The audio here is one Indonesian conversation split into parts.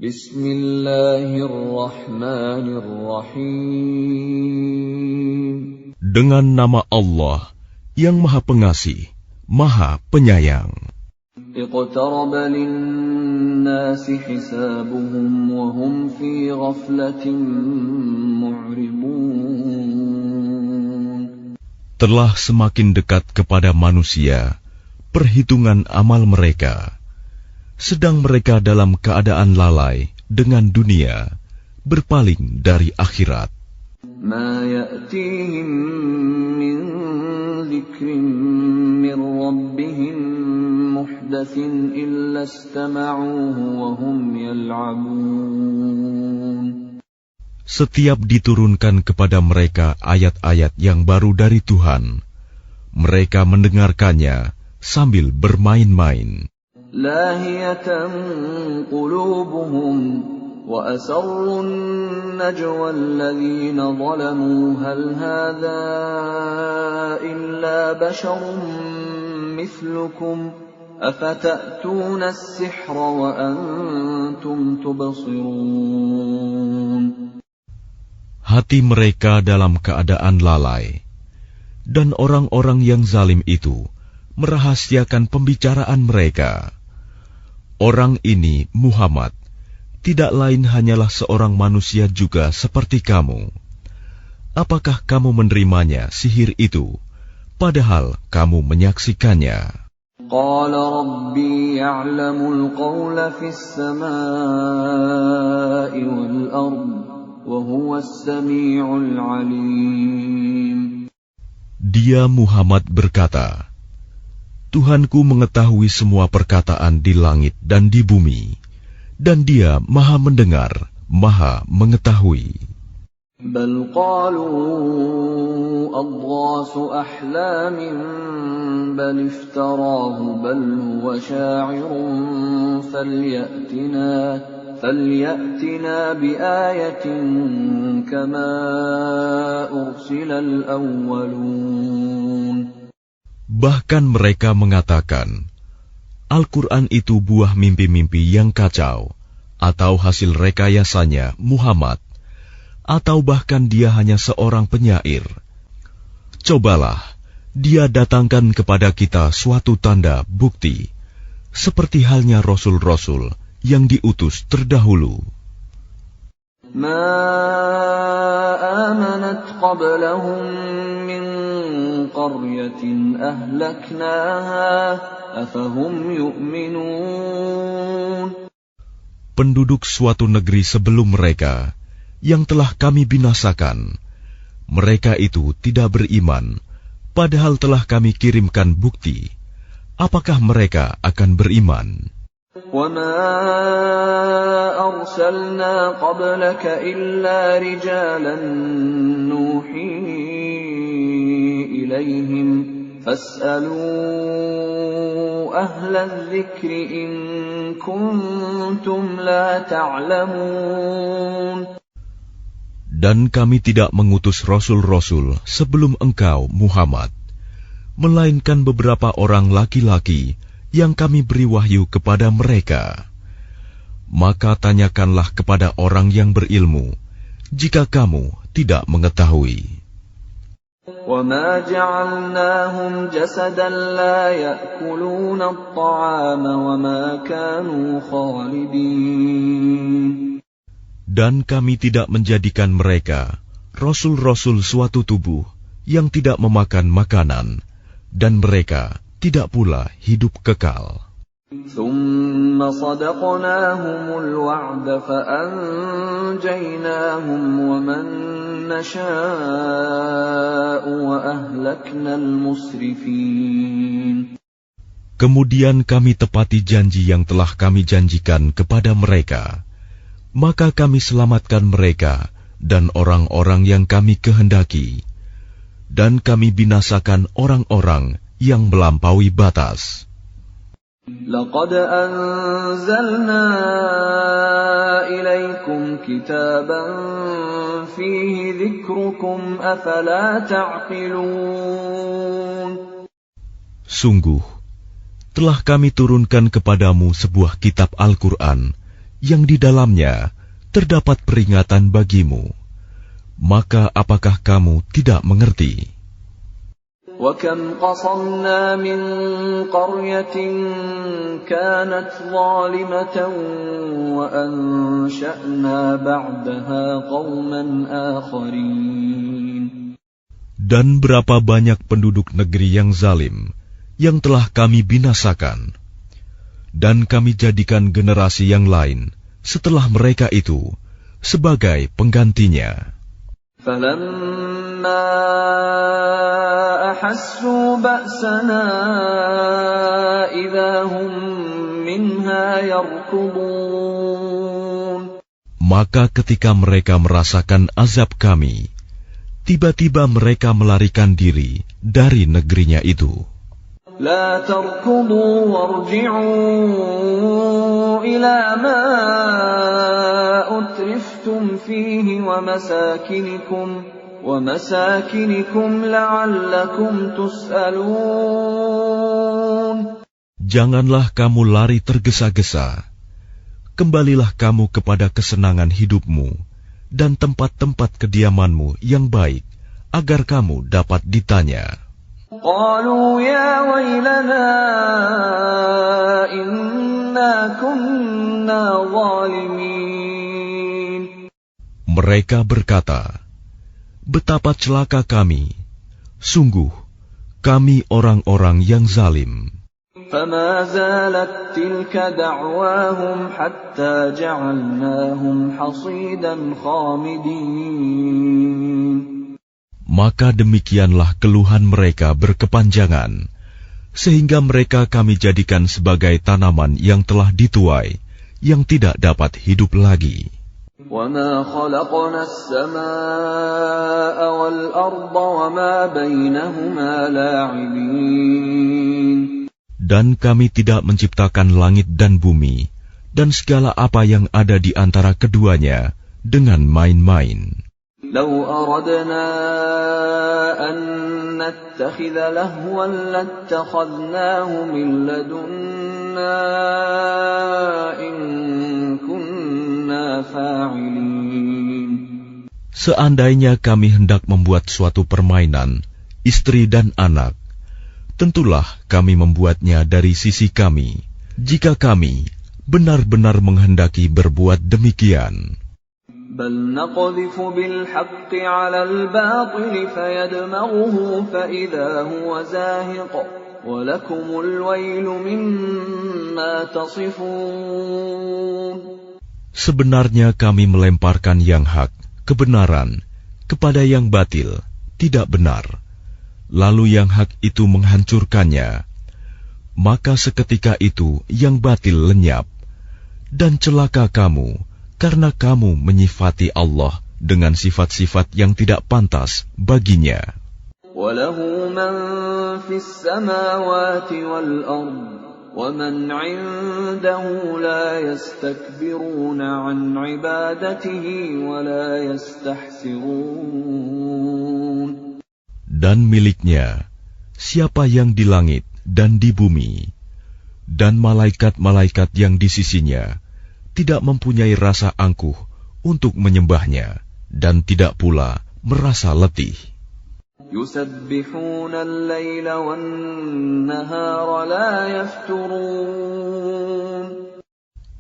Bismillahirrahmanirrahim. Dengan nama Allah yang Maha Pengasih, Maha Penyayang. Iqtaraba lin-nasi hisabuhum wa hum fi ghaflatin mu'ridun. Telah semakin dekat kepada manusia perhitungan amal mereka, sedang mereka dalam keadaan lalai dengan dunia, berpaling dari akhirat. Ma ya'tihim min dzikrin min rabbihim muhdatsin illa istama'uhu wa hum yal'abun. Setiap diturunkan kepada mereka ayat-ayat yang baru dari Tuhan, mereka mendengarkannya sambil bermain-main. Lahiyatan qulubuhum wa asarrun najwa alladhina zalamu hal hadha illa basharun mithlukum afata'tuna as-sihra wa antum tubsirun. Hati mereka dalam keadaan lalai, dan orang-orang yang zalim itu merahasiakan pembicaraan mereka. Orang ini, Muhammad, tidak lain hanyalah seorang manusia juga seperti kamu. Apakah kamu menerimanya sihir itu, padahal kamu menyaksikannya? Qala Rabbi ya'lamul qawla fis samaa'i wal ard, wa huwas sami'ul 'alim. Dia Muhammad berkata, Tuhanku mengetahui semua perkataan di langit dan di bumi, dan Dia Maha mendengar, Maha mengetahui. Bal qalu adghasu ahlamin bal iftarahu bal huwa sya'irun falyatina biayatin kama ursilal awwalun. Bahkan mereka mengatakan, Al-Quran itu buah mimpi-mimpi yang kacau, atau hasil rekayasanya Muhammad, atau bahkan dia hanya seorang penyair. Cobalah, dia datangkan kepada kita suatu tanda bukti, seperti halnya Rasul-Rasul yang diutus terdahulu. Ma amanat qablahum min qaryatin ahlaknaha afahum yu'minun. Penduduk suatu negeri sebelum mereka yang telah kami binasakan, mereka itu tidak beriman, padahal telah kami kirimkan bukti. Apakah mereka akan beriman? وَمَا أَرْسَلْنَا قَبْلَكَ إِلَّا رِجَالًا نُوحِي إِلَيْهِمْ فَاسْأَلُوا أَهْلَ الذِّكْرِ إِن كُنتُمْ لَا تَعْلَمُونَ. Dan kami tidak mengutus rasul-rasul sebelum engkau, Muhammad, melainkan beberapa orang laki-laki yang kami beri wahyu kepada mereka. Maka tanyakanlah kepada orang yang berilmu, jika kamu tidak mengetahui. وَمَا جَعَلْنَاهُمْ جَسَدًا لَا يَأْكُلُونَ الطَّعَامَ وَمَا كَانُوا خَالِدِينَ. Dan kami tidak menjadikan mereka rasul-rasul suatu tubuh yang tidak memakan makanan, dan mereka tidak pula hidup kekal. ثُمَّ صَدَقْنَاهُمُ الْوَعْدَ فَأَنْجَيْنَاهُمْ وَمَنْ نَشَاءُ وَأَهْلَكْنَا الْمُسْرِفِينَ. Kemudian kami tepati janji yang telah kami janjikan kepada mereka, maka kami selamatkan mereka dan orang-orang yang kami kehendaki, dan kami binasakan orang-orang yang melampaui batas. لَقَدْ أَنزَلْنَا إِلَيْكُمْ كِتَابًا فِيهِ ذِكْرُكُمْ أَفَلَا تَعْقِلُونَ. Sungguh, telah kami turunkan kepadamu sebuah kitab Al-Quran yang di dalamnya terdapat peringatan bagimu. Maka apakah kamu tidak mengerti? وَكَمْ قَصَمْنَا مِنْ قَرْيَةٍ كَانَتْ ظَالِمَةً وَأَنْشَأْنَا بَعْدَهَا قَوْمًا آخَرِينَ. Dan berapa banyak penduduk negeri yang zalim yang telah kami binasakan, dan kami jadikan generasi yang lain setelah mereka itu sebagai penggantinya. فَلَمَّا أَحَسُّوا بَأْسَنَا إِذَا هُمْ مِنْهَا يَرْكُضُونَ. Maka ketika mereka merasakan azab kami, tiba-tiba mereka melarikan diri dari negerinya itu. لَا تَرْكُضُوا وَارْجِعُوا إِلَى مَا أُتْرِفْتُمْ فِيهِ وَمَسَاكِنِكُمْ لَعَلَّكُمْ تُسْأَلُونَ. Janganlah kamu lari tergesa-gesa. Kembalilah kamu kepada kesenangan hidupmu dan tempat-tempat kediamanmu yang baik, agar kamu dapat ditanya. قالوا يا ويلنا إنا كنا ظالمين. Mereka berkata, betapa celaka kami, sungguh kami orang-orang yang zalim. فما زالت تلك دعواهم حتى جعلناهم حصيدا خامدين. Maka demikianlah keluhan mereka berkepanjangan, sehingga mereka kami jadikan sebagai tanaman yang telah dituai, yang tidak dapat hidup lagi. وَمَا خَلَقْنَا السَّمَاءَ وَالْأَرْضَ وَمَا بَيْنَهُمَا لَاعِبِينَ. Dan kami tidak menciptakan langit dan bumi, dan segala apa yang ada di antara keduanya, dengan main-main. لو أردنا أن نتخذ لهوا لاتخذناه من لدنا إن كنا فاعلين. Seandainya kami hendak membuat suatu permainan, istri dan anak, tentulah kami membuatnya dari sisi kami, jika kami benar-benar menghendaki berbuat demikian. بل نقذف بالحق على الباطل فيدمغه فإذا هو زاهق ولكم الويل مما تصفون. Sebenarnya kami melemparkan yang hak, kebenaran, kepada yang batil, tidak benar. Lalu yang hak itu menghancurkannya. Maka seketika itu yang batil lenyap. Dan celaka kamu, karena kamu menyifati Allah dengan sifat-sifat yang tidak pantas baginya. وَلَهُ مَنْ فِي السَّمَاوَاتِ وَالْأَرْضِ وَمَنْ عِنْدَهُ لَا يَسْتَكْبِرُونَ عَنْ عِبَادَتِهِ وَلَا يَسْتَحْسِرُونَ. Dan miliknya siapa yang di langit dan di bumi, dan malaikat-malaikat yang di sisinya tidak mempunyai rasa angkuh untuk menyembahnya, dan tidak pula merasa letih. يُسَبِّحُونَ اللَّيْلَ وَالنَّهَارَ لَا يَفْتُرُونَ.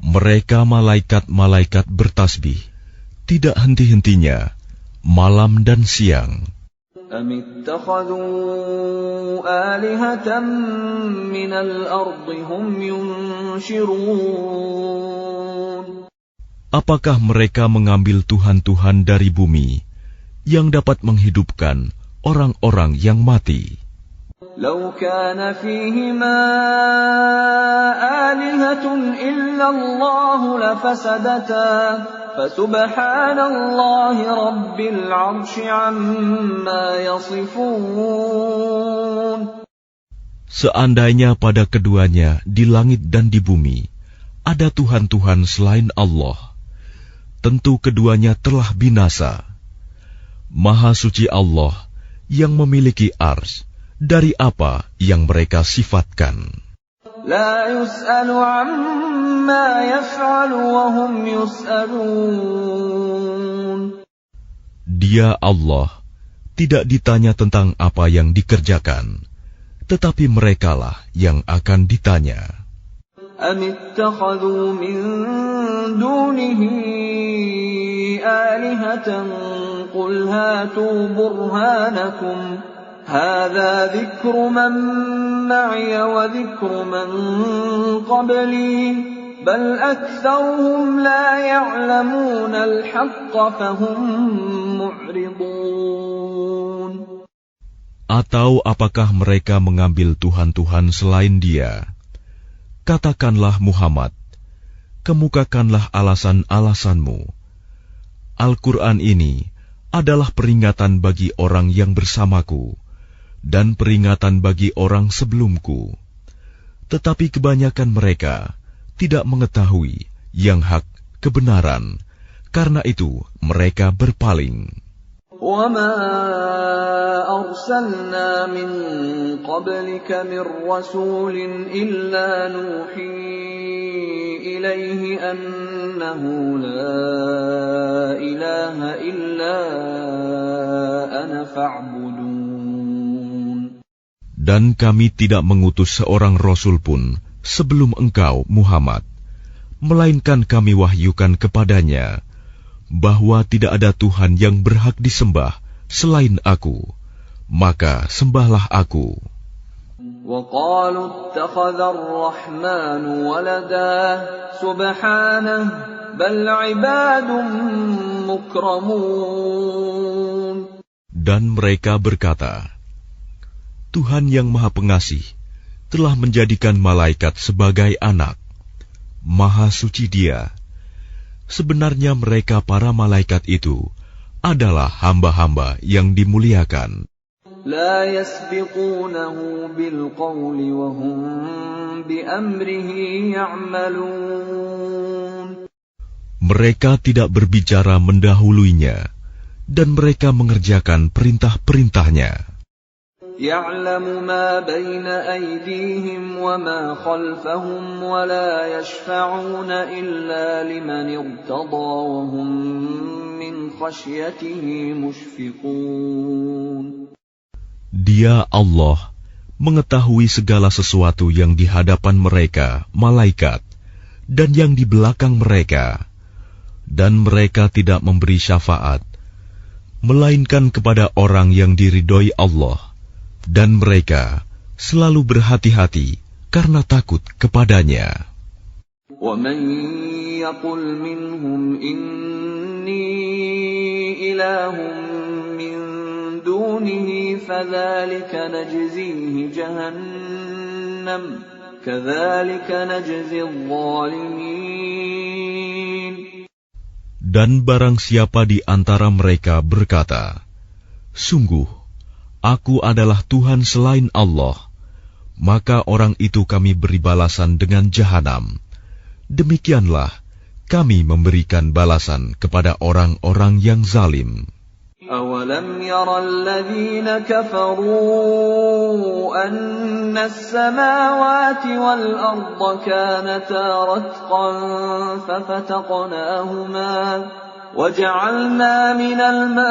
Mereka malaikat-malaikat bertasbih, tidak henti-hentinya, malam dan siang. أَمِ اتَّخَذُوا آلِهَةً مِّنَ الْأَرْضِ هُمْ يُنْشِرُونَ. Apakah mereka mengambil tuhan-tuhan dari bumi yang dapat menghidupkan orang-orang yang mati? لَوْ كَانَ فِيهِمَا آلِهَةٌ إِلَّا اللَّهُ لَفَسَدَتَا فَسُبْحَانَ اللَّهِ رَبِّ الْعَرْشِ عَمَّا يَصِفُونَ. Seandainya pada keduanya di langit dan di bumi ada tuhan-tuhan selain Allah, tentu keduanya telah binasa. Maha suci Allah yang memiliki arsy dari apa yang mereka sifatkan. لا يسأل عما يفعل وهم يسألون. Dia Allah tidak ditanya tentang apa yang dikerjakan, tetapi merekalah yang akan ditanya. أم اتخذوا من دونه آلهة قل هاتوا برهانكم هذا ذكر من معي وذكر من قبلي بل أكثرهم لا يعلمون الحق فهم معرضون. Atau apakah mereka mengambil Tuhan-Tuhan selain Dia? Katakanlah Muhammad, kemukakanlah alasan-alasanmu. Al-Quran ini adalah peringatan bagi orang yang bersamaku dan peringatan bagi orang sebelumku. Tetapi kebanyakan mereka tidak mengetahui yang hak kebenaran, karena itu mereka berpaling. وَمَا أَرْسَلْنَا مِن قَبْلِكَ مِن رَّسُولٍ إِلَّا نُوحِي إِلَيْهِ أَنَّهُ لَا إِلَٰهَ إِلَّا أَنَا فَاعْبُدُونِ. Dan kami tidak mengutus seorang rasul pun sebelum engkau, Muhammad, melainkan kami wahyukan kepadanya bahwa tidak ada Tuhan yang berhak disembah selain Aku, maka sembahlah Aku. وَقَالُوا اتَّخَذَ الرَّحْمَنُ وَلَدًا سُبْحَانَهُ بَلْ عِبَادٌ مُكْرَمُونَ. Dan mereka berkata, Tuhan yang Maha Pengasih telah menjadikan malaikat sebagai anak. Maha suci Dia. Sebenarnya mereka para malaikat itu adalah hamba-hamba yang dimuliakan. لا يسبقونه بالقول وهم بأمره يعملون. Mereka tidak berbicara mendahuluinya, dan mereka mengerjakan perintah-perintahnya. يعلم ما بين أيديهم وما خلفهم ولا يشفعون إلا لمن ارتضى وهم من خشيته مشفقون. Dia Allah mengetahui segala sesuatu yang di hadapan mereka, malaikat, dan yang di belakang mereka, dan mereka tidak memberi syafaat, melainkan kepada orang yang diridhoi Allah. Dan mereka selalu berhati-hati karena takut kepadanya. وَمَن يَقُلْ مِنْهُمْ إِنِّي إِلَٰهٌ مِّن دُونِهِ فَذَلِكَ نَجْزِيهِ جَهَنَّمَ كَذَلِكَ نَجْزِي الظَّالِمِينَ. Dan barang siapa di antara mereka berkata, Sungguh, Aku adalah Tuhan selain Allah, maka orang itu kami beri balasan dengan jahanam. Demikianlah kami memberikan balasan kepada orang-orang yang zalim. أَوَلَمْ يَرَ الَّذِينَ كَفَرُوا أَنَّ السَّمَاوَاتِ وَالْأَرْضَ كَانَتَا رَتْقًا فَفَتَقْنَاهُمَا وَجَعَلْنَا مِنَ الْمَاءِ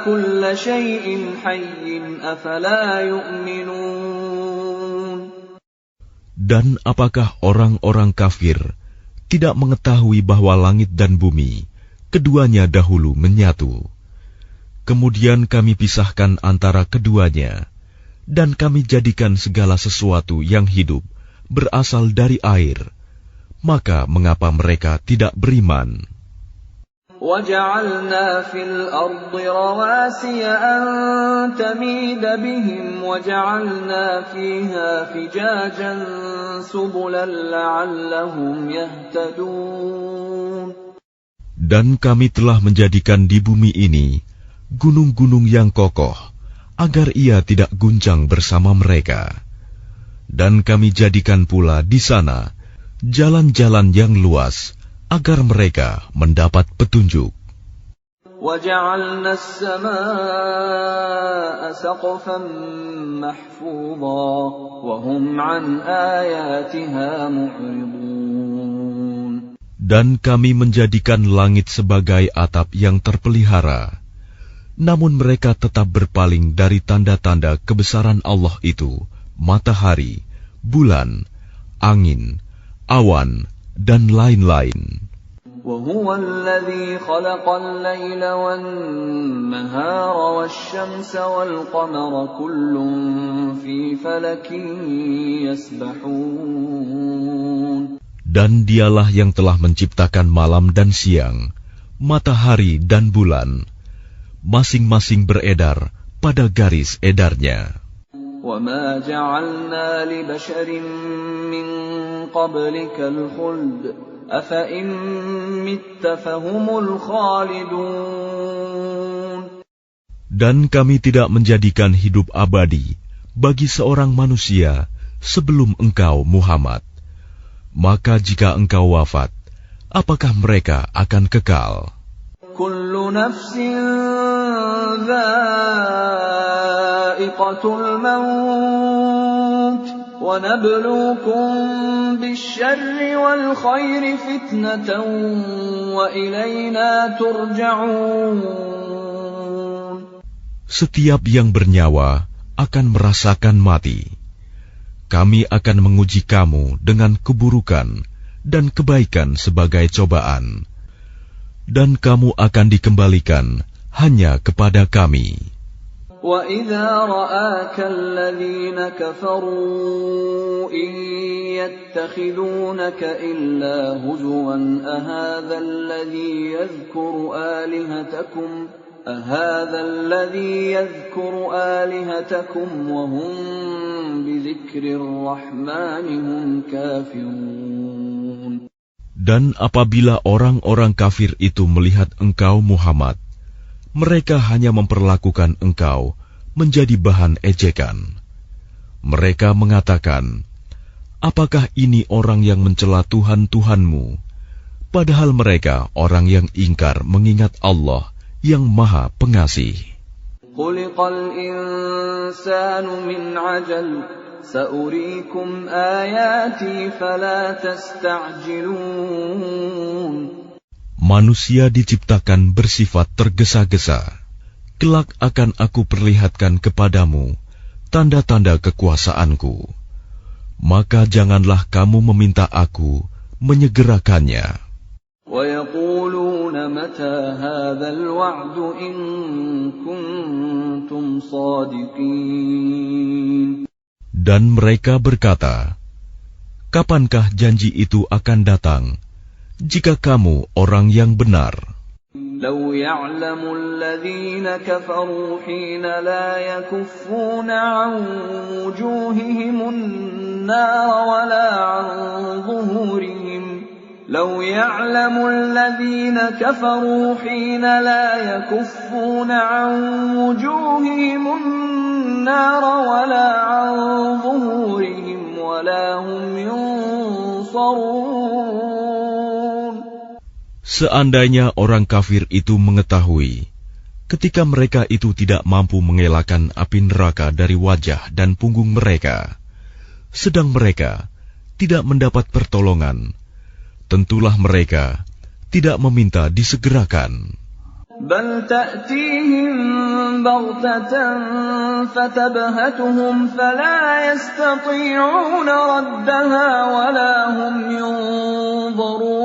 كُلَّ شَيْءٍ حَيٍّ أَفَلَا يُؤْمِنُونَ. Dan apakah orang-orang kafir tidak mengetahui bahwa langit dan bumi keduanya dahulu menyatu? Kemudian kami pisahkan antara keduanya, dan kami jadikan segala sesuatu yang hidup berasal dari air. Maka mengapa mereka tidak beriman? وَجَعَلْنَا فِي الْأَرْضِ رَوَاسِيَ أَن تَمِيدَ بِهِمْ وَجَعَلْنَا فِيهَا فِجَاجًا سُبُلًا لَّعَلَّهُمْ يَهْتَدُونَ. Dan kami telah menjadikan di bumi ini gunung-gunung yang kokoh, agar ia tidak guncang bersama mereka. Dan kami jadikan pula di sana jalan-jalan yang luas, agar mereka mendapat petunjuk. وَجَعَلْنَا السَّمَاءَ سَقْفًا مَحْفُوظًا وَهُمْ عَنْ آيَاتِهَا مُعْرِضُونَ. Dan kami menjadikan langit sebagai atap yang terpelihara, namun mereka tetap berpaling dari tanda-tanda kebesaran Allah itu, matahari, bulan, angin, awan, dan lain-lain. وَهُوَ الَّذِي خَلَقَ اللَّيْلَ وَالنَّهَارَ وَالشَّمْسَ وَالْقَمَرَ كُلٌّ فِي فَلَكٍ يَسْبَحُونَ. Dan dialah yang telah menciptakan malam dan siang, matahari dan bulan, masing-masing beredar pada garis edarnya. وَمَا جَعَلْنَا لِبَشَرٍ مِّن قَبْلِكَ الْخُلْدَ أَفَإِن مِّتَّ فَهُمُ الْخَالِدُونَ. Dan kami tidak menjadikan hidup abadi bagi seorang manusia sebelum engkau, Muhammad. Maka jika engkau wafat, apakah mereka akan kekal? Kullu nafsin dha'iqatul maut wa nabluukum bisyarri wal khairi fitnatan wa ilayna turja'un. Setiap yang bernyawa akan merasakan mati. Kami akan menguji kamu dengan keburukan dan kebaikan sebagai cobaan. Dan kamu akan dikembalikan hanya kepada kami. وَإِذَا رَآكَ الَّذِينَ كَفَرُوا إِن يَتَّخِذُونَكَ إِلَّا هُزُوًا أَهَذَا الَّذِي يَذْكُرُ آلِهَتَكُمْ وَهُمْ بِذِكْرِ الرَّحْمَنِ هُمْ كَافِرُونَ. Dan apabila orang-orang kafir itu melihat engkau, Muhammad, mereka hanya memperlakukan engkau menjadi bahan ejekan. Mereka mengatakan, apakah ini orang yang mencela Tuhan-Tuhanmu? Padahal mereka orang yang ingkar mengingat Allah yang Maha Pengasih. Khuliqal insanu min ajal, sa'uriikum ayati fala tasta'jilun. Manusia diciptakan bersifat tergesa-gesa. Kelak akan aku perlihatkan kepadamu tanda-tanda kekuasaanku. Maka janganlah kamu meminta aku menyegerakannya. وَيَقُولُونَ مَتَى هَذَا الْوَعْدُ إِن كُنتُمْ صَادِقِينَ. Dan mereka berkata, kapankah janji itu akan datang, jika kamu orang yang benar? لَوْ يَعْلَمُ الَّذِينَ كَفَرُوا حِينَ لَا يَكُفُّونَ عَنْ وُجُوهِهِمُ النَّارَ وَلَا عَنْ ظُهُورِهِمْ لو يعلم الذين كفروا حين لا يكفون عن وجوههم النار ولا عن ظهورهم ولا هم ينصرون. Seandainya orang kafir itu mengetahui, ketika mereka itu tidak mampu mengelakkan api neraka dari wajah dan punggung mereka, sedang mereka tidak mendapat pertolongan, tentulah mereka tidak meminta disegerakan. Bal ta'tihim baghtatan fatabhatuhum fala yastati'una raddaha wala hum yunzarun.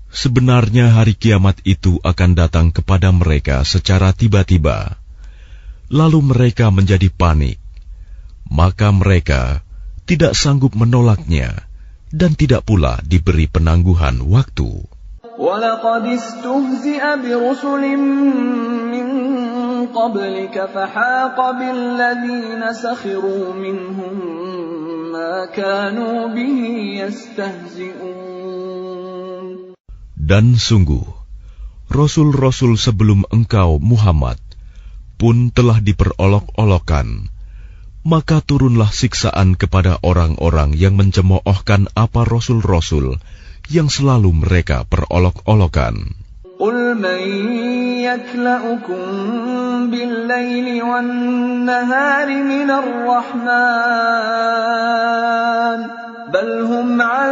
Sebenarnya hari kiamat itu akan datang kepada mereka secara tiba-tiba. Lalu mereka menjadi panik. Maka mereka tidak sanggup menolaknya dan tidak pula diberi penangguhan waktu. وَلَقَدِ اسْتُهْزِئَ بِرُسُلٍ مِّن قَبْلِكَ فَحَاقَ بِالَّذِينَ سَخِرُوا مِنْهُم مَّا كَانُوا بِهِ يَسْتَهْزِئُونَ. Dan sungguh, Rasul-Rasul sebelum engkau, Muhammad, pun telah diperolok-olokkan. Maka turunlah siksaan kepada orang-orang yang mencemoohkan apa Rasul-Rasul yang selalu mereka perolok-olokan. قل من يكلأكم بالليل والنهار من الرحمن بل هم عن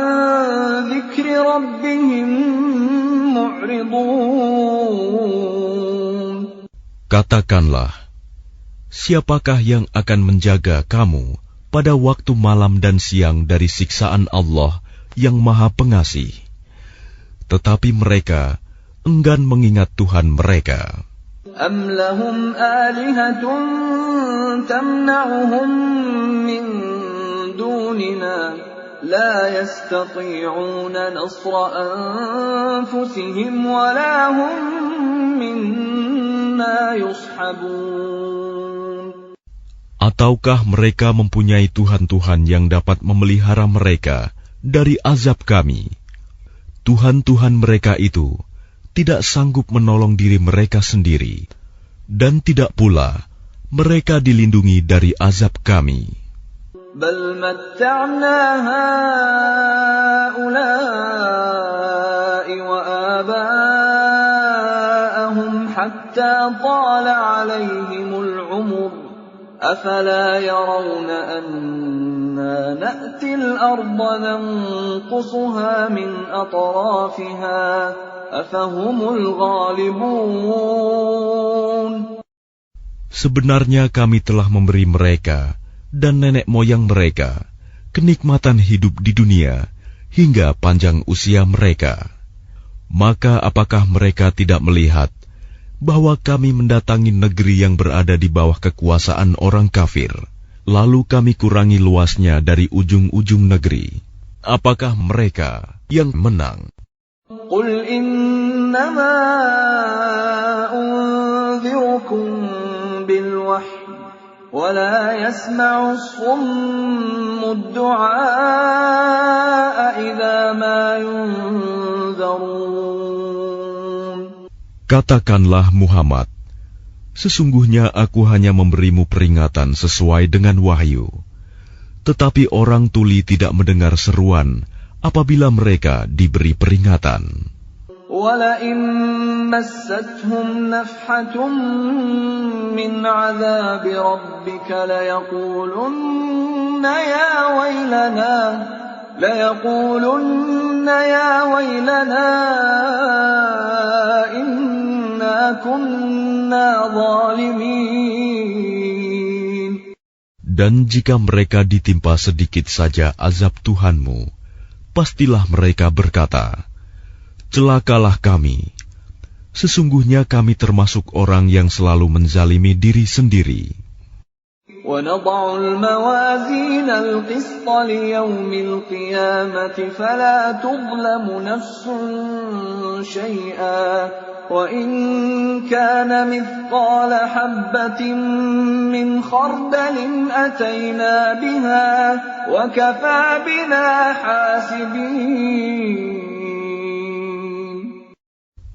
ذكر ربهم معرضون. Katakanlah, siapakah yang akan menjaga kamu pada waktu malam dan siang dari siksaan Allah yang Maha Pengasih? Tetapi mereka enggan mengingat Tuhan mereka. Am lahum alihatun tamna'uhum min dunina la yastati'una nasra anfusihim wa la hum minna yushabun. Ataukah mereka mempunyai Tuhan-Tuhan yang dapat memelihara mereka dari azab kami? Tuhan-Tuhan mereka itu tidak sanggup menolong diri mereka sendiri, dan tidak pula mereka dilindungi dari azab kami. Bal matta'na ha'ula'i wa aba'ahum hatta tala 'alaihimul 'umur afala yarawna anna na'til arda nanqusuha min atrafiha afahumul ghalibun. Sebenarnya kami telah memberi mereka dan nenek moyang mereka kenikmatan hidup di dunia hingga panjang usia mereka. Maka apakah mereka tidak melihat bahwa kami mendatangi negeri yang berada di bawah kekuasaan orang kafir, lalu kami kurangi luasnya dari ujung-ujung negeri? Apakah mereka yang menang? Qul innama unzirukum bil wahyi wa la yasma'u as-summu ad-du'a idza ma yunzarun. Katakanlah Muhammad, sesungguhnya aku hanya memberimu peringatan sesuai dengan wahyu. Tetapi orang tuli tidak mendengar seruan apabila mereka diberi peringatan. وَلَئِن مَّسَّتْهُمْ نَفْحَةٌ مِّنْ عَذَابِ رَبِّكَ لَيَقُولُنَّ يَا وَيْلَنَا إِنَّا كُنَّا ظَالِمِينَ. Dan jika mereka ditimpa sedikit saja azab Tuhanmu, pastilah mereka berkata, celakalah kami. Sesungguhnya kami termasuk orang yang selalu menzalimi diri sendiri. وَنَضَعُ الْمَوَازِينَ الْقِسْطَ لِيَوْمِ الْقِيَامَةِ فَلَا تُظْلَمُ نَفْسٌ شَيْئًا وَإِنْ كَانَ مِثْقَالَ حَبَّةٍ مِّنْ خَرْدَلٍ أَتَيْنَا بِهَا وَكَفَى بِنَا حَاسِبِينَ.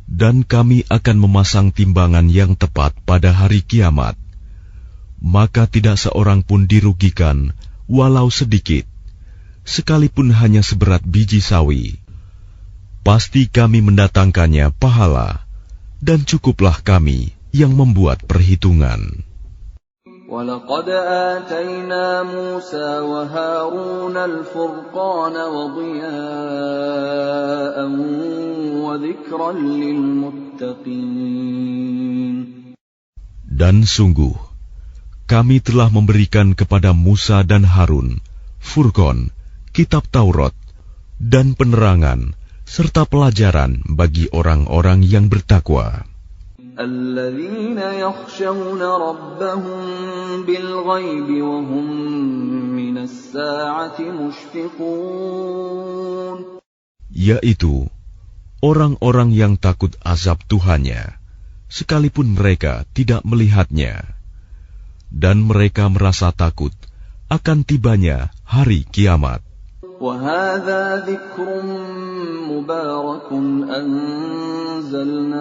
Dan kami akan memasang timbangan yang tepat pada hari kiamat. Maka tidak seorang pun dirugikan, walau sedikit, sekalipun hanya seberat biji sawi. Pasti kami mendatangkannya pahala, dan cukuplah kami yang membuat perhitungan. وَلَقَدْ آتَيْنَا مُوسَى وَهَارُونَ الْفُرْقَانَ وَضِيَاءً وَذِكْرًا لِلْمُتَّقِينَ. Dan sungguh, kami telah memberikan kepada Musa dan Harun Furqan, kitab Taurat, dan penerangan, serta pelajaran bagi orang-orang yang bertakwa. الَّذِينَ يَخْشَوْنَ رَبَّهُم بِالْغَيْبِ وَهُم مِّنَ السَّاعَةِ مُشْفِقُونَ. Yaitu orang-orang yang takut azab Tuhannya, sekalipun mereka tidak melihatnya. Dan mereka merasa takut akan tibanya hari kiamat. وَهَذَا ذِكْرٌ مُبَارَكٌ أَنزَلْنَاهُ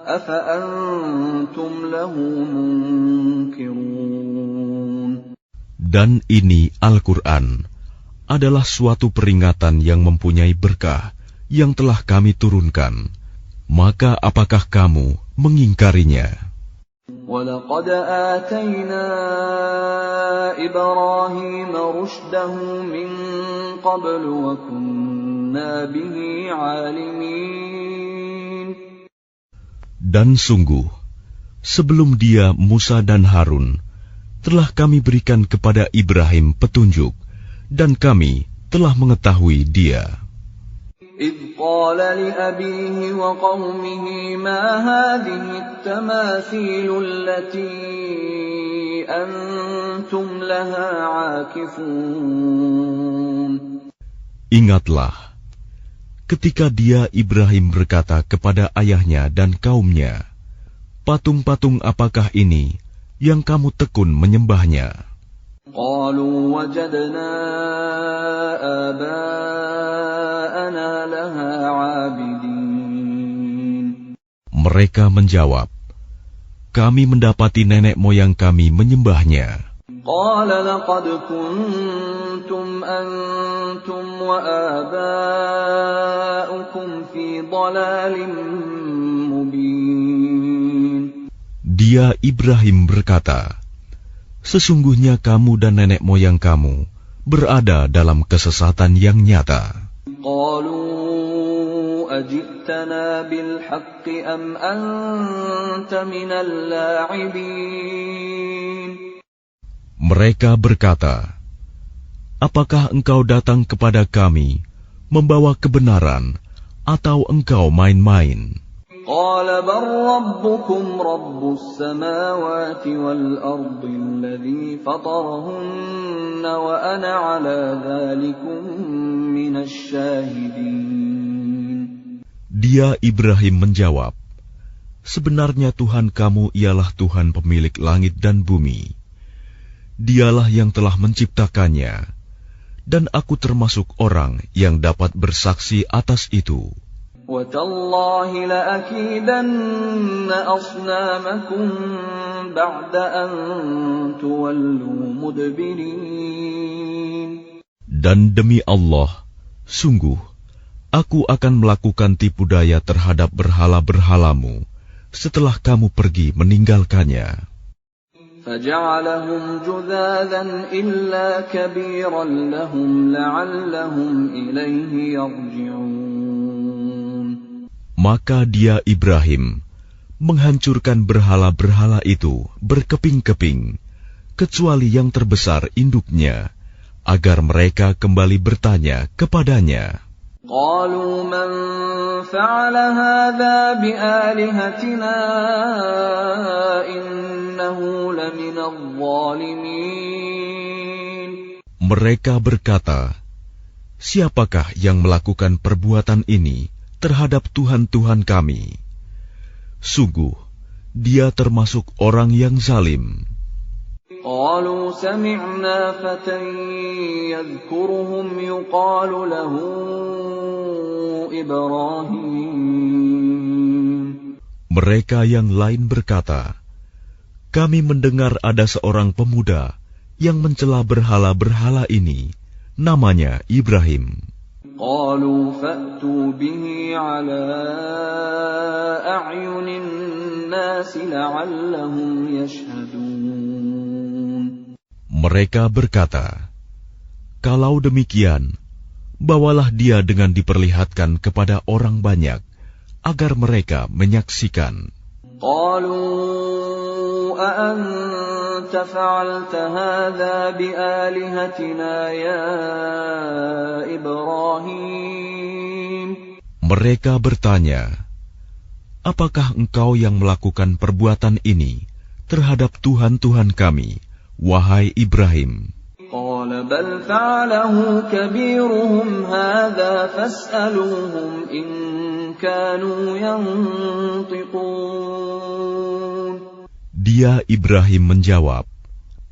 أَفَأَنْتُمْ لَهُ مُنْكِرُونَ. Dan ini Al-Quran adalah suatu peringatan yang mempunyai berkah yang telah kami turunkan, maka apakah kamu mengingkarinya? وَلَقَدْ آتَيْنَا إِبْرَاهِيمَ رُشْدَهُ مِنْ قَبْلُ وَكُنَّا بِهِ عَالِمِينَ. Dan sungguh, sebelum dia Musa dan Harun, telah kami berikan kepada Ibrahim petunjuk, dan kami telah mengetahui dia. إِذْ قَالَ لِأَبِيهِ وَقَوْمِهِ مَا هَٰذِهِ التَّمَاثِيلُ الَّتِي أَنْتُمْ لَهَا عَاكِفُونَ. Ingatlah, ketika dia Ibrahim berkata kepada ayahnya dan kaumnya, patung-patung apakah ini yang kamu tekun menyembahnya? قَالُوا وَجَدْنَا آبَاءَنَا لَهَا عَابِدِينَ. Mereka menjawab, kami mendapati nenek moyang kami menyembahnya. قَالَ لَقَدْ كُنْتُمْ أَنْتُمْ وَآبَاؤُكُمْ فِي ضَلَالٍ مُبِينٍ. Dia Ibrahim berkata, sesungguhnya kamu dan nenek moyang kamu berada dalam kesesatan yang nyata. قَالُوا أَجِئْتَنَا بِالْحَقِّ أَمْ أَنْتَ مِنَ اللَّاعِبِينَ. Mereka berkata, apakah engkau datang kepada kami membawa kebenaran atau engkau main-main? قَالَ بَلْ رَبُّكُمْ رَبُّ السَّمَاوَاتِ وَالْأَرْضِ الَّذِي فَطَرَهُنَّ وَأَنَا عَلَى ذَلِكُمْ مِنَ الشَّاهِدِينَ. Dia Ibrahim menjawab, sebenarnya Tuhan kamu ialah Tuhan pemilik langit dan bumi. Dialah yang telah menciptakannya, dan aku termasuk orang yang dapat bersaksi atas itu. وَتَاللَّهِ لَأَكِيدَنَّ أَصْنَامَكُمْ بَعْدَ أَن تُوَلُّوا مُدْبِرِينَ. Dan demi Allah, sungguh, aku akan melakukan tipu daya terhadap berhala-berhalamu setelah kamu pergi meninggalkannya. فَجَعَلَهُمْ جُذَاذًا إِلَّا كَبِيرًا لَهُمْ لَعَلَّهُمْ إِلَيْهِ يَرْجِعُونَ. Maka dia Ibrahim menghancurkan berhala-berhala itu berkeping-keping, kecuali yang terbesar induknya, agar mereka kembali bertanya kepadanya. قَالُوا مَنْ فَعَلَ هَذَا بِآلِهَتِنَا إِنَّهُ لَمِنَ الظَّالِمِينَ. Mereka berkata, siapakah yang melakukan perbuatan ini terhadap Tuhan-Tuhan kami? Sungguh, dia termasuk orang yang zalim. قَالُوا سَمِعْنَا فَتًى يَذْكُرُهُمْ يُقَالُ لَهُ إِبْرَاهِيمُ. Mereka yang lain berkata, kami mendengar ada seorang pemuda yang mencela berhala-berhala ini, namanya Ibrahim. قَالُوا فَأْتُوا بِهِ عَلَىٰ أَعْيُنِ النَّاسِ لَعَلَّهُمْ يَشْهَدُونَ. Mereka berkata, kalau demikian, bawalah dia dengan diperlihatkan kepada orang banyak, agar mereka menyaksikan. قَالُوا أَأَنْتَ فَعَلْتَ هَذَا بِآلِهَتِنَا يَا إِبْرَاهِيمُ. Mereka bertanya, apakah engkau yang melakukan perbuatan ini terhadap Tuhan-Tuhan kami, wahai Ibrahim? قَالَ بَلْ فَعَلَهُ كَبِيرُهُمْ هَذَا فَاسْأَلُوهُمْ إِن كَانُوا يَنطِقُونَ. Dia Ibrahim menjawab,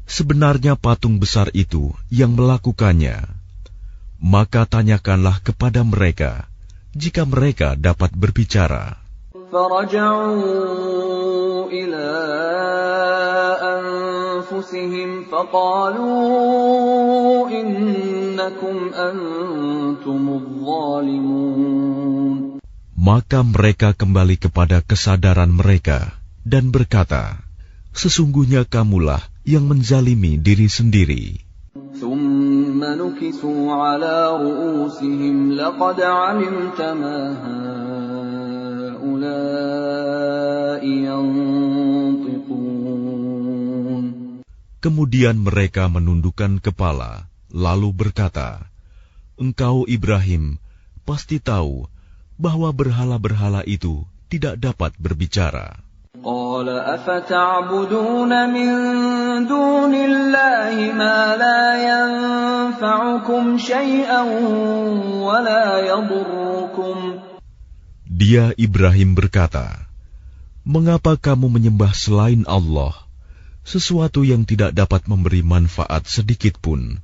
sebenarnya patung besar itu yang melakukannya. Maka tanyakanlah kepada mereka, jika mereka dapat berbicara. فَرَجَعُوا إِلَىٰ أَنفُسِهِمْ أنفسهم فقالوا إنكم أنتم الظالمون. Maka mereka kembali kepada kesadaran mereka dan berkata, sesungguhnya kamulah yang menzalimi diri sendiri. ثم نكسوا على رؤوسهم لقد علمت ما هؤلاء ينطقون. Kemudian mereka menundukkan kepala, lalu berkata, engkau Ibrahim pasti tahu bahwa berhala-berhala itu tidak dapat berbicara. قال أفتعبدون من دون الله ما لا ينفعكم شيئا ولا يضركم. Dia Ibrahim berkata, mengapa kamu menyembah selain Allah sesuatu yang tidak dapat memberi manfaat sedikit pun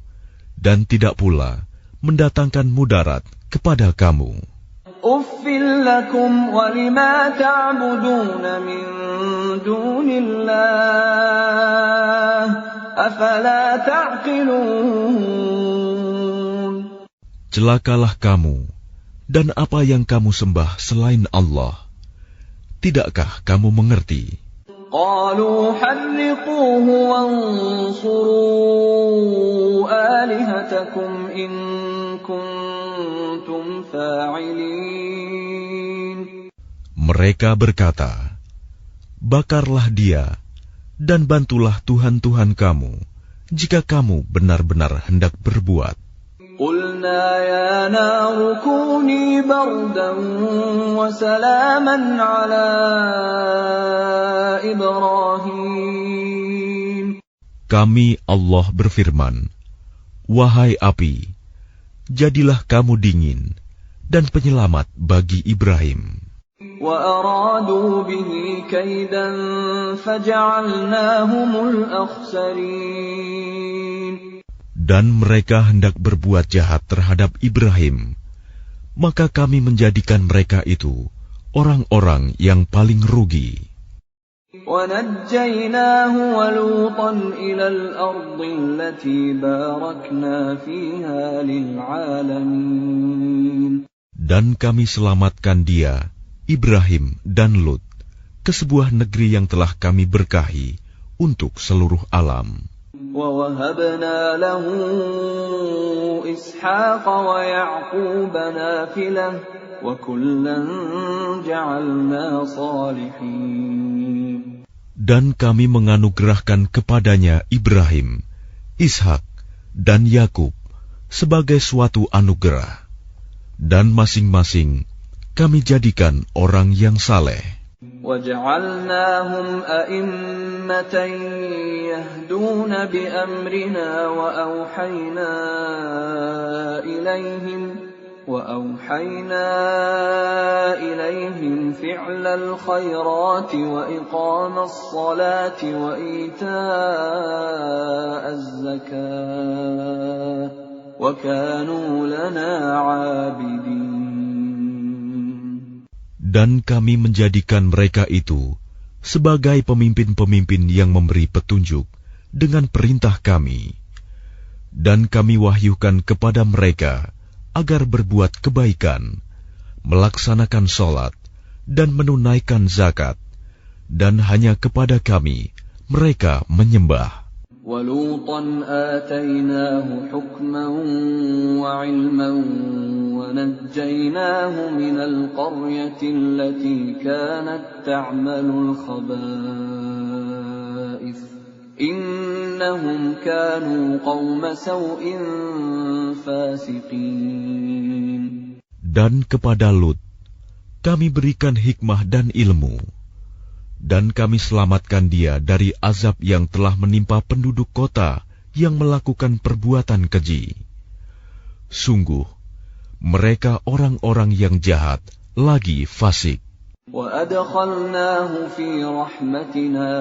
dan tidak pula mendatangkan mudarat kepada kamu? Uffil lakum wa lima ta'buduna min dunillah afala ta'qilun. Celakalah kamu dan apa yang kamu sembah selain Allah. Tidakkah kamu mengerti? Qalu harriquhu wansuru alihatakum in kuntum fa'ilin. Mereka berkata, bakarlah dia dan bantulah Tuhan-Tuhan kamu jika kamu benar-benar hendak berbuat. Qulna ya naru kuni bardan wa salaman ala Ibrahim. Kami Allah berfirman, wahai api, jadilah kamu dingin dan penyelamat bagi Ibrahim. Wa aradu bihi kaidan faja'alnahumul akhsarin. Dan mereka hendak berbuat jahat terhadap Ibrahim, maka kami menjadikan mereka itu orang-orang yang paling rugi. وَنَجَّيْنَاهُ وَلُوطًا إِلَى الْأَرْضِ الَّتِي بَارَكْنَا فِيهَا لِلْعَالَمِينَ. Dan kami selamatkan dia, Ibrahim dan Lut, ke sebuah negeri yang telah kami berkahi untuk seluruh alam. وَوَهَبْنَا لَهُ إِسْحَاقَ وَيَعْقُوبَ نَافِلَةً وَكُلًّا جَعَلْنَا صَالِحِينَ. Dan kami menganugerahkan kepadanya Ibrahim, Ishak, dan Yakub sebagai suatu anugerah, dan masing-masing kami jadikan orang yang saleh. وَجَعَلْنَاهُمْ أَئِمَّةً يَهْدُونَ بِأَمْرِنَا وَأَوْحَيْنَا إِلَيْهِمْ فِعْلَ الْخَيْرَاتِ وَإِقَامَ الصَّلَاةِ وَإِيتَاءَ الزَّكَاةِ وَكَانُوا لَنَا عَابِدِينَ. Dan kami menjadikan mereka itu sebagai pemimpin-pemimpin yang memberi petunjuk dengan perintah kami. Dan kami wahyukan kepada mereka agar berbuat kebaikan, melaksanakan sholat, dan menunaikan zakat. Dan hanya kepada kami mereka menyembah. وَلُوطًا آتَيْنَاهُ حُكْمًا وَعِلْمًا وَنَجَّيْنَاهُ مِنَ الْقَرْيَةِ الَّتِي كَانَتْ تَعْمَلُ الْخَبَائِثَ إِنَّهُمْ كَانُوا قَوْمَ سَوْءٍ فَاسِقِينَ. Dan kepada Lut kami berikan hikmah dan ilmu, dan kami selamatkan dia dari azab yang telah menimpa penduduk kota yang melakukan perbuatan keji. Sungguh, mereka orang-orang yang jahat lagi fasik. وَأَدْخَلْنَاهُ فِي رَحْمَتِنَا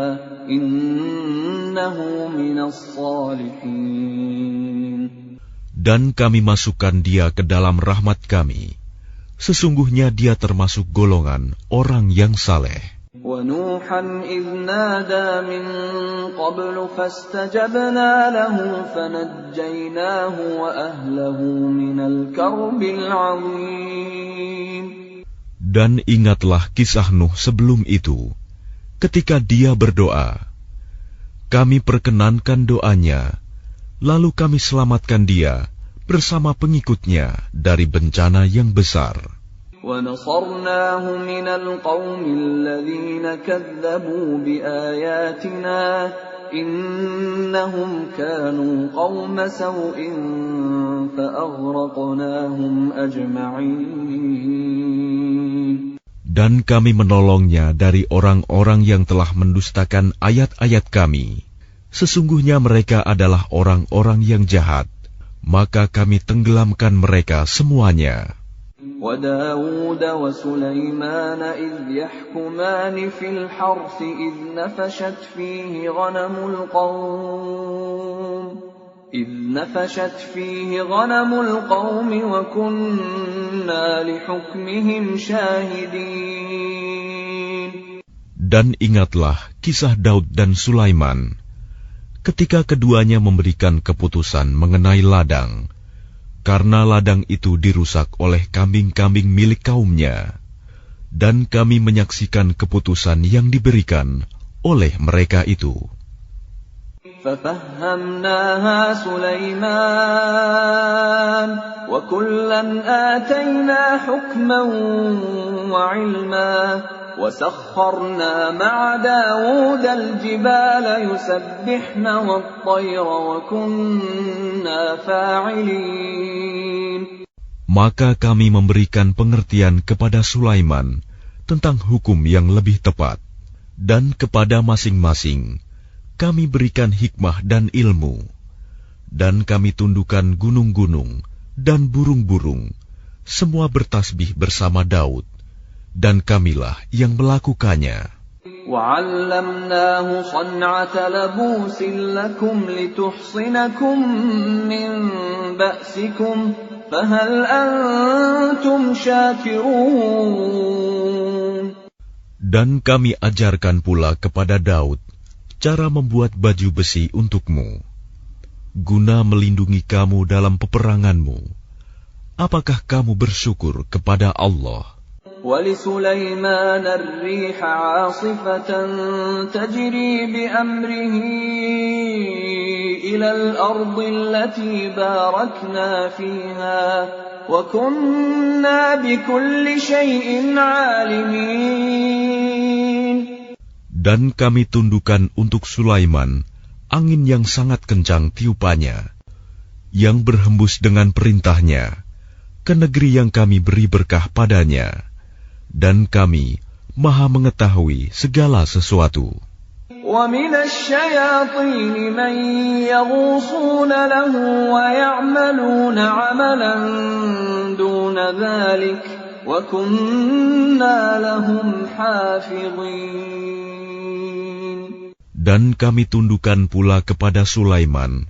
إِنَّهُ مِنَ الصَّالِحِينَ. Dan kami masukkan dia ke dalam rahmat kami. Sesungguhnya dia termasuk golongan orang yang saleh. وَنُوحًا إِذْ نَادَى مِن قَبْلُ فَاسْتَجَبْنَا لَهُ فَنَجَّيْنَاهُ وَأَهْلَهُ مِنَ الْكَرْبِ الْعَظِيمِ. Dan ingatlah kisah Nuh sebelum itu, ketika dia berdoa. Kami perkenankan doanya, lalu kami selamatkan dia bersama pengikutnya dari bencana yang besar. وَنَصَرْنَاهُ مِنَ الْقَوْمِ الَّذِينَ كَذَّبُوا بِآيَاتِنَا إِنَّهُمْ كَانُوا قَوْمَ سَوْءٍ فَأَغْرَقْنَاهُمْ أَجْمَعِينَ. Dan kami menolongnya dari orang-orang yang telah mendustakan ayat-ayat kami. Sesungguhnya mereka adalah orang-orang yang jahat, maka kami tenggelamkan mereka semuanya. وَدَاوُودَ وَسُلَيْمَانَ إِذْ يَحْكُمَانِ فِي الْحَرْثِ إِذْ نَفَشَتْ فِيهِ غَنَمُ الْقَوْمِ وَكُنَّا لِحُكْمِهِمْ شَاهِدِينَ. Dan ingatlah kisah Daud dan Sulaiman, ketika keduanya memberikan keputusan mengenai ladang, karena ladang itu dirusak oleh kambing-kambing milik kaumnya, dan kami menyaksikan keputusan yang diberikan oleh mereka itu. فَفَهَّمْنَاهَا سُلَيْمَانَ وَكُلًّا آتَيْنَا حُكْمًا وَعِلْمًا وَسَخَّرْنَا مَعَ دَاوُودَ الْجِبَالَ يُسَبِّحْنَ وَالطَّيْرَ وَكُنَّا فَاعِلِينَ. Maka kami memberikan pengertian kepada Sulaiman tentang hukum yang lebih tepat, dan kepada masing-masing kami berikan hikmah dan ilmu, dan kami tundukkan gunung-gunung dan burung-burung, semua bertasbih bersama Daud, dan kamilah yang melakukannya. وَعَلَّمْنَاهُ صَنْعَةَ لَبُوسٍ لَكُمْ لِتُحْصِنَكُمْ مِنْ بَأْسِكُمْ فَهَلْ أَنْتُمْ شَاكِرُونَ. Dan kami ajarkan pula kepada Daud cara membuat baju besi untukmu, guna melindungi kamu dalam peperanganmu. Apakah kamu bersyukur kepada Allah? وَلِسُلَيْمَانَ الرِّيحَ عَاصِفَةً تَجْرِي بِأَمْرِهِ إِلَى الْأَرْضِ الَّتِي بَارَكْنَا فِيهَا وَكُنَّا بِكُلِّ شَيْءٍ عَالِمِينَ. Dan kami tundukkan untuk Sulaiman angin yang sangat kencang tiupannya, yang berhembus dengan perintahnya ke negeri yang kami beri berkah padanya, dan kami maha mengetahui segala sesuatu. وَمِنَ الشَّيَاطِينِ مَن يَغُوصُونَ لَهُ وَيَعْمَلُونَ عَمَلًا دُونَ ذَلِكَ وَكُنَّا لَهُمْ حَافِظِينَ. Dan kami tundukkan pula kepada Sulaiman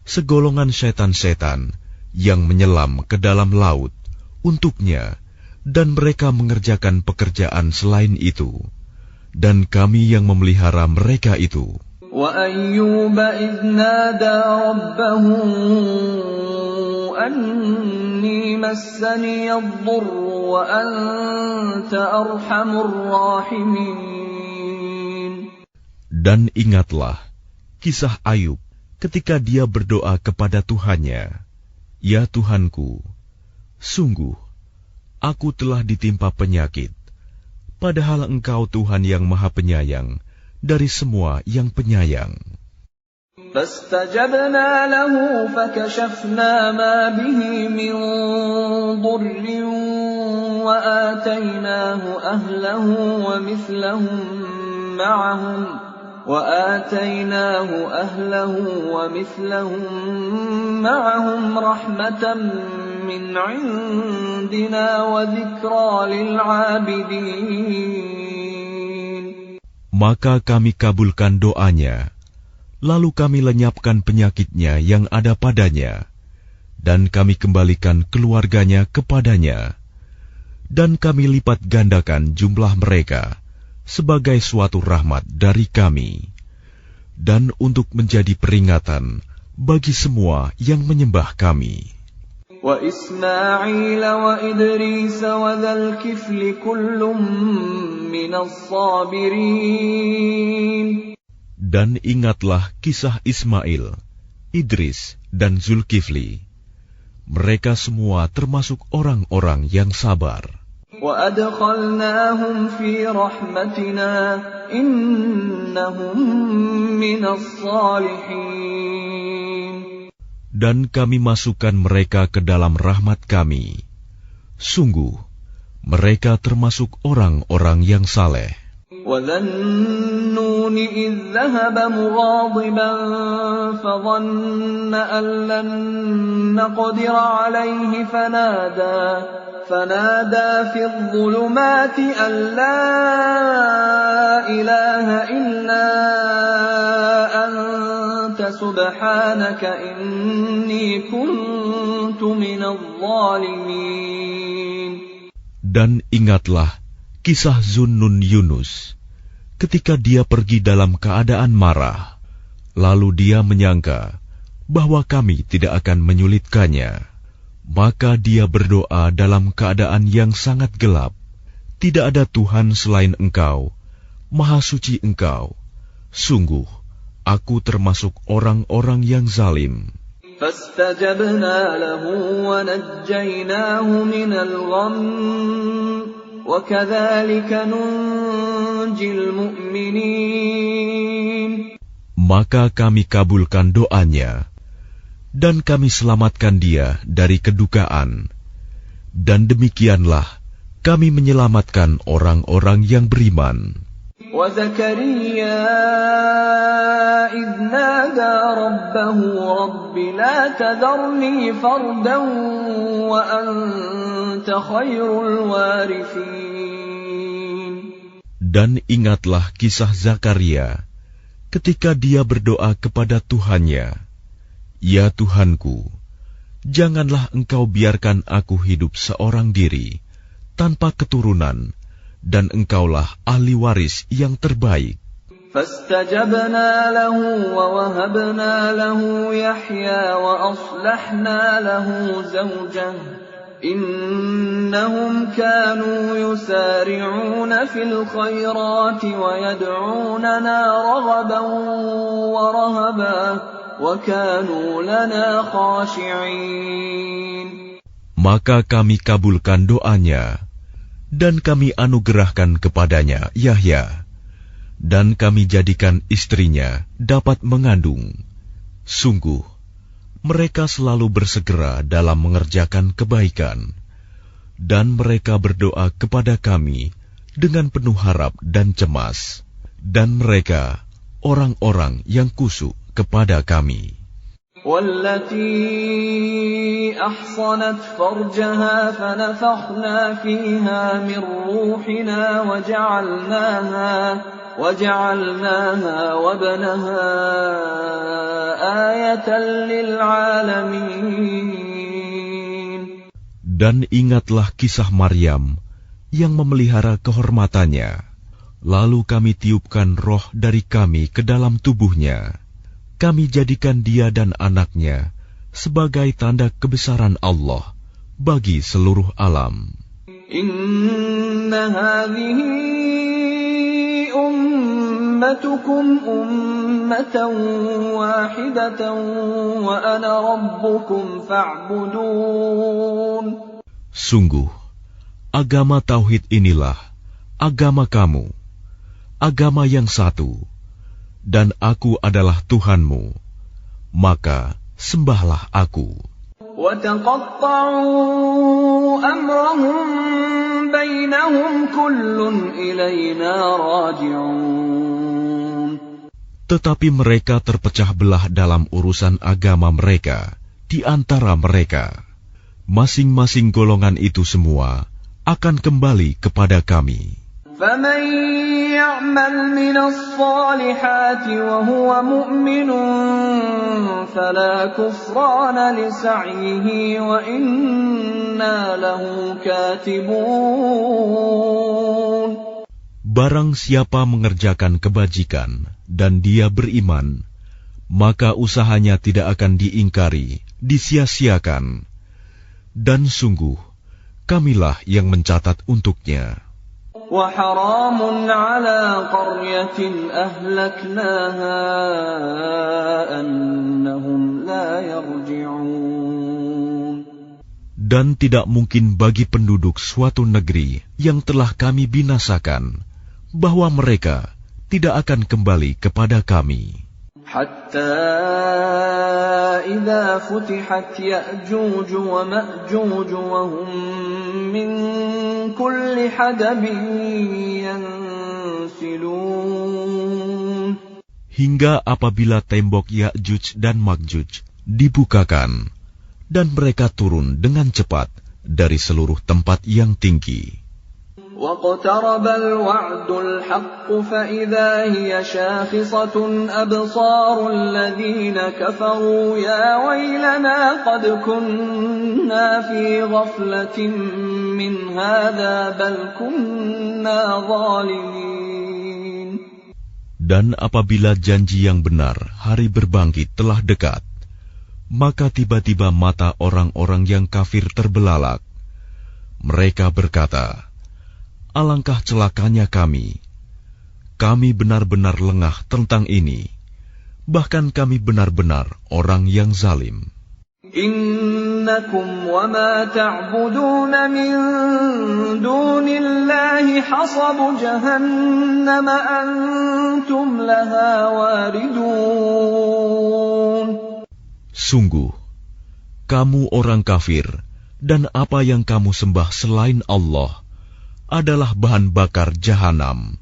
segolongan setan-setan yang menyelam ke dalam laut untuknya, dan mereka mengerjakan pekerjaan selain itu, dan kami yang memelihara mereka itu. وَأَيُّوبَ إِذْ نَادَى رَبَّهُ أَنِّي مَسَّنِيَ الضُّرُّ وَأَنْتَ أَرْحَمُ الرَّاحِمِينَ. Dan ingatlah kisah Ayub ketika dia berdoa kepada Tuhannya, "Ya Tuhanku, sungguh aku telah ditimpa penyakit, padahal Engkau Tuhan yang Maha Penyayang dari semua yang penyayang." فَاسْتَجَبْنَا لَهُ فَكَشَفْنَا مَا بِهِ مِنْ ضُرٍّ وَآتَيْنَاهُ أَهْلَهُ وَمِثْلَهُم مَّعَهُمْ رَحْمَةً مِّنْ عِندِنَا وَذِكْرَىٰ لِلْعَابِدِينَ. Maka kami kabulkan doanya, lalu kami lenyapkan penyakitnya yang ada padanya, dan kami kembalikan keluarganya kepadanya, dan kami lipat gandakan jumlah mereka sebagai suatu rahmat dari kami, dan untuk menjadi peringatan bagi semua yang menyembah kami. وإسماعيل وإدريس وذا الكفل كل من الصابرين. Dan ingatlah kisah Ismail, Idris, dan Zulkifli. Mereka semua termasuk orang-orang yang sabar. وأدخلناهم في رحمتنا إنهم من الصالحين. Dan kami masukkan mereka ke dalam rahmat kami. Sungguh, mereka termasuk orang-orang yang saleh. وَذَا النُّونِ إِذ ذَهَبَ مُغَاضِبًا فَظَنَّ أَن لَّن نَّقْدِرَ عَلَيْهِ فنادى في الظلمات أن لا إله إلا أنت سبحانك إني كنت من الظالمين. Dan ingatlah kisah Zunnun Yunus ketika dia pergi dalam keadaan marah, lalu dia menyangka bahwa kami tidak akan menyulitkannya. Maka dia berdoa dalam keadaan yang sangat gelap. Tidak ada Tuhan selain Engkau, Maha Suci Engkau. Sungguh, aku termasuk orang-orang yang zalim. فَاسْتَجَبْنَا لَهُ وَنَجَّيْنَاهُ مِنَ الْغَمِّ وَكَذَلِكَ نُنْجِي الْمُؤْمِنِينَ. Maka kami kabulkan doanya, dan kami selamatkan dia dari kedukaan. Dan demikianlah kami menyelamatkan orang-orang yang beriman. وَزَكَرِيَّا إِذْ نَادَى رَبَّهُ رَبِّ لَا تَذَرْنِي فَرْدًا وَأَنْتَ خَيْرُ الْوَارِثِينَ. Dan ingatlah kisah Zakaria ketika dia berdoa kepada Tuhannya, Ya Tuhanku, janganlah Engkau biarkan aku hidup seorang diri, tanpa keturunan, dan Engkaulah ahli waris yang terbaik. فَاسْتَجَبْنَا لَهُ وَوَهَبْنَا لَهُ يَحْيَى وَأَصْلَحْنَا لَهُ زَوْجَهُ إِنَّهُمْ كَانُوا يُسَارِعُونَ فِي الْخَيْرَاتِ وَيَدْعُونَنَا رَغَبًا وَرَهَبًا وَكَانُوا لَنَا خَاشِعِينَ. Maka kami kabulkan doanya, dan kami anugerahkan kepadanya Yahya, dan kami jadikan istrinya dapat mengandung. Sungguh, mereka selalu bersegera dalam mengerjakan kebaikan, dan mereka berdoa kepada kami dengan penuh harap dan cemas, dan mereka orang-orang yang kusuk kepada kami. وَالَّتِي أَحْصَنَتْ فَرْجَهَا فَنَفَخْنَا فِيهَا مِنْ رُوحِنَا وَجَعَلْنَاهَا وَابْنَهَا آيَةً لِلْعَالَمِينَ. Dan ingatlah kisah Maryam yang memelihara kehormatannya. Lalu kami tiupkan roh dari kami ke dalam tubuhnya. Kami jadikan dia dan anaknya sebagai tanda kebesaran Allah bagi seluruh alam. Inna hadhihi ummatukum ummatan wahidatan wa ana rabbukum fa'budun. Sungguh, agama tauhid inilah agama kamu, agama yang satu, dan aku adalah Tuhanmu, maka sembahlah aku. وَتَقَطَّعُوا أَمْرَهُمْ بَيْنَهُمْ كُلٌّ إِلَيْنَا رَاجِعُونَ. Tetapi mereka terpecah belah dalam urusan agama mereka di antara mereka. Masing-masing golongan itu semua akan kembali kepada kami. فَمَنْ يَعْمَلْ مِنَ الصَّالِحَاتِ وَهُوَ مُؤْمِنٌ فَلَا كُفْرَانَ لِسَعْيِهِ وَإِنَّا لَهُ كَاتِبُونَ. Barang siapa mengerjakan kebajikan dan dia beriman, maka usahanya tidak akan diingkari, disia-siakan. Dan sungguh, kamilah yang mencatat untuknya. وَحَرَامٌ عَلَى قَرْيَةٍ أَهْلَكْنَاهَا أَنَّهُمْ لَا يَرْجِعُونَ. Dan tidak mungkin bagi penduduk suatu negeri yang telah kami binasakan, bahwa mereka tidak akan kembali kepada kami. حَتَّى إِذَا فُتِحَتْ يَأْجُوجُ وَمَأْجُوجُ وَهُمْ مِنْ كُلِّ حَدَبٍ يَنْسِلُونَ. Hingga apabila tembok Ya'juj dan Ma'juj dibukakan, dan mereka turun dengan cepat dari seluruh tempat yang tinggi. وَاقْتَرَبَ الْوَعْدُ الْحَقُّ فَإِذَا هِيَ شَاخِصَةٌ أَبْصَارُ الَّذِينَ كَفَرُوا يَا وَيْلَنَا قَدْ كُنَّا فِي غَفْلَةٍ مِّنْ هَذَا بَلْ كُنَّا ظَالِمِينَ. Dan apabila janji yang benar, hari berbangkit telah dekat, maka tiba-tiba mata orang-orang yang kafir terbelalak. Mereka berkata, alangkah celakanya kami. Kami benar-benar lengah tentang ini. Bahkan kami benar-benar orang yang zalim. Innakum wa ma ta'budun min dunillahi hasabu jahannam antum laha waridun. Sungguh, kamu orang kafir dan apa yang kamu sembah selain Allah adalah bahan bakar jahanam.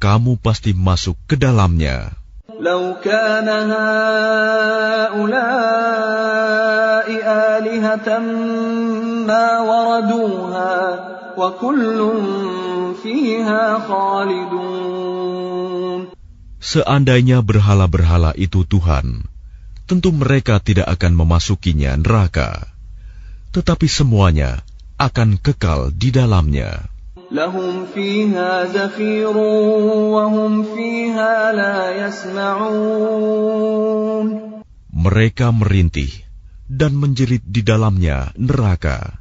Kamu pasti masuk ke dalamnya. Lau kana haula'i alihatan ma waraduha wa kullun fiha khalidun. Seandainya berhala-berhala itu Tuhan, tentu mereka tidak akan memasukinya neraka. Tetapi semuanya akan kekal di dalamnya. Lahum fiha zafirun wa hum fiha la yasma'un. Mereka merintih dan menjerit di dalamnya neraka,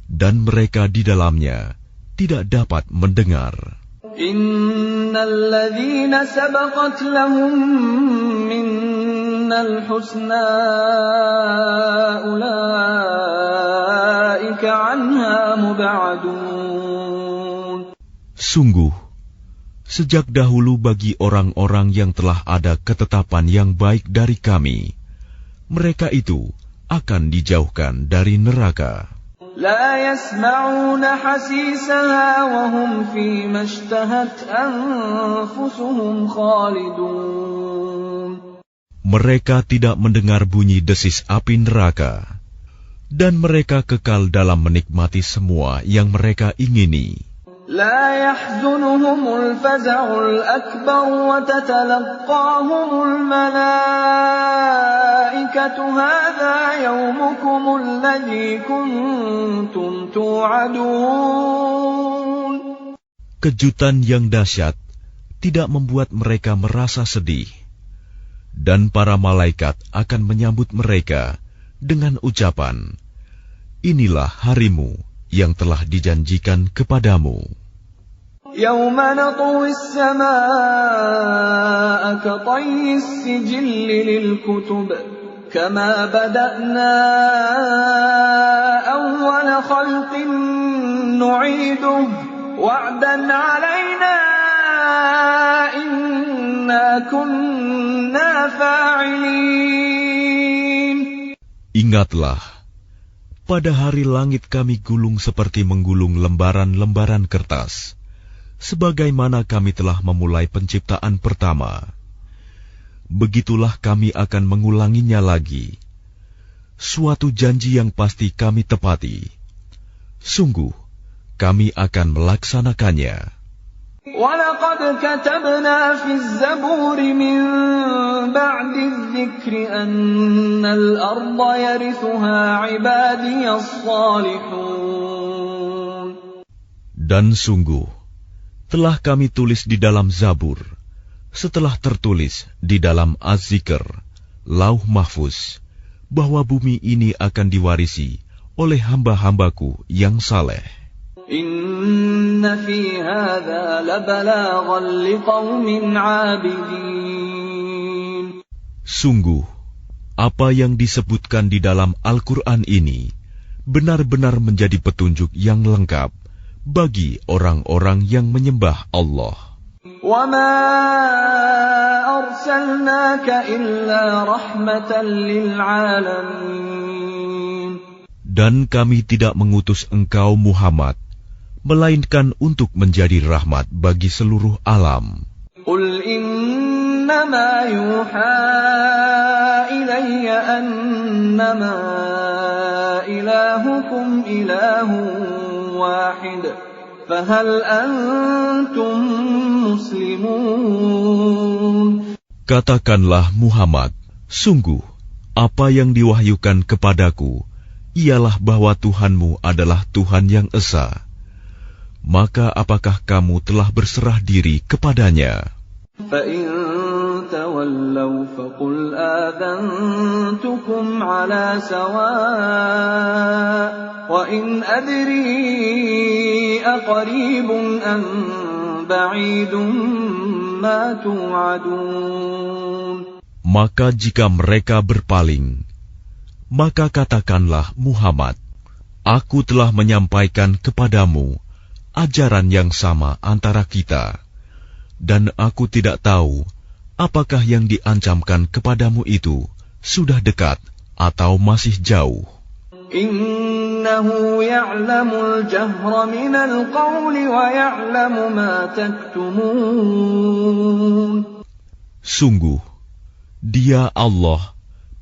dan mereka di dalamnya tidak dapat mendengar. Innal ladzina sabaqat lahum minnal husna ulaika anha mub'adun. Sungguh, sejak dahulu bagi orang-orang yang telah ada ketetapan yang baik dari kami, mereka itu akan dijauhkan dari neraka. La yasma'una hasisaha wa hum fi mashtahat anfusuhum khalidun. Mereka tidak mendengar bunyi desis api neraka, dan mereka kekal dalam menikmati semua yang mereka ingini. لا يحزنهم الفزع الأكبر وتتلقاهم الملائكة هذا يومكم الذي كنتم توعدون. Kejutan yang dahsyat tidak membuat mereka merasa sedih, dan para malaikat akan menyambut mereka dengan ucapan, inilah harimu yang telah dijanjikan kepadamu. Yawma natwi as-samaa'a katayyi as-sijilli lil-kutub kama bada'na awwala khalqin nu'iduhu wa'dan 'alaina inna kunna fa'ilin. Ingatlah, pada hari langit kami gulung seperti menggulung lembaran-lembaran kertas, sebagaimana kami telah memulai penciptaan pertama. Begitulah kami akan mengulanginya lagi. Suatu janji yang pasti kami tepati. Sungguh, kami akan melaksanakannya. وَلَقَدْ كَتَبْنَا فِي الزَّبُورِ مِنْ بَعْدِ الذِّكْرِ أَنَّ الْأَرْضَ يَرِثُهَا عِبَادِيَ الصَّالِحُونَ. Dan sungguh, telah kami tulis di dalam Zabur, setelah tertulis di dalam Az-Zikr, Lauh Mahfuz, bahwa bumi ini akan diwarisi oleh hamba-hambaku yang saleh. Inna fi hadza labalaghan liqaumin 'abidin. Sungguh, apa yang disebutkan di dalam Al-Quran ini benar-benar menjadi petunjuk yang lengkap bagi orang-orang yang menyembah Allah. وَمَا أَرْسَلْنَاكَ إِلَّا رَحْمَةً لِلْعَالَمِينَ. Dan kami tidak mengutus engkau Muhammad, melainkan untuk menjadi rahmat bagi seluruh alam. قُلْ إِنَّمَا يُوحَى إِلَيَّ أَنَّمَا إِلَٰهُكُمْ إِلَٰهٌ واحد فهل أنتم مسلمون. Katakanlah Muhammad, sungguh apa yang diwahyukan kepadaku ialah bahwa Tuhanmu adalah Tuhan yang esa. Maka apakah kamu telah berserah diri kepadanya? فَإِن تَوَلَّوْا فَقُلْ آذَنْتُكُمْ عَلَى سَوَاءٍ وَإِنْ أَدْرِي أَقَرِيبٌ أَمْ بَعِيدٌ مَا تُوعَدُونَ. Maka jika mereka berpaling, maka katakanlah Muhammad, aku telah menyampaikan kepadamu ajaran yang sama antara kita, dan aku tidak tahu apakah yang diancamkan kepadamu itu sudah dekat atau masih jauh. Innahu ya'lamul jahra minal qawli wa ya'lamu ma taktumun. Sungguh, Dia Allah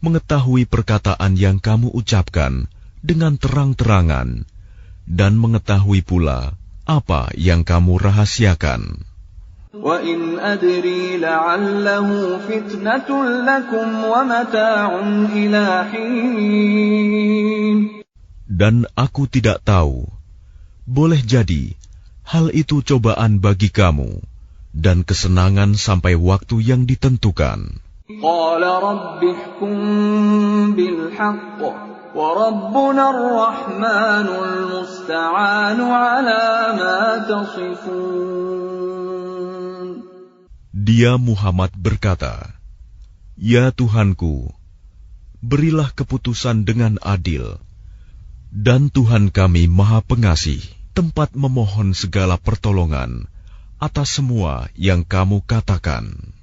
mengetahui perkataan yang kamu ucapkan dengan terang-terangan dan mengetahui pula apa yang kamu rahasiakan. Wa in adri la'allahu fitnatun lakum wa mata'un ila hin. Dan aku tidak tahu, boleh jadi hal itu cobaan bagi kamu dan kesenangan sampai waktu yang ditentukan. Qala rabbi ihkum bil haqq wa rabbuna ar-rahmanul musta'anu ala ma tasifun. Dia Muhammad berkata, Ya Tuhanku, berilah keputusan dengan adil, dan Tuhan kami Maha Pengasih, tempat memohon segala pertolongan atas semua yang kamu katakan.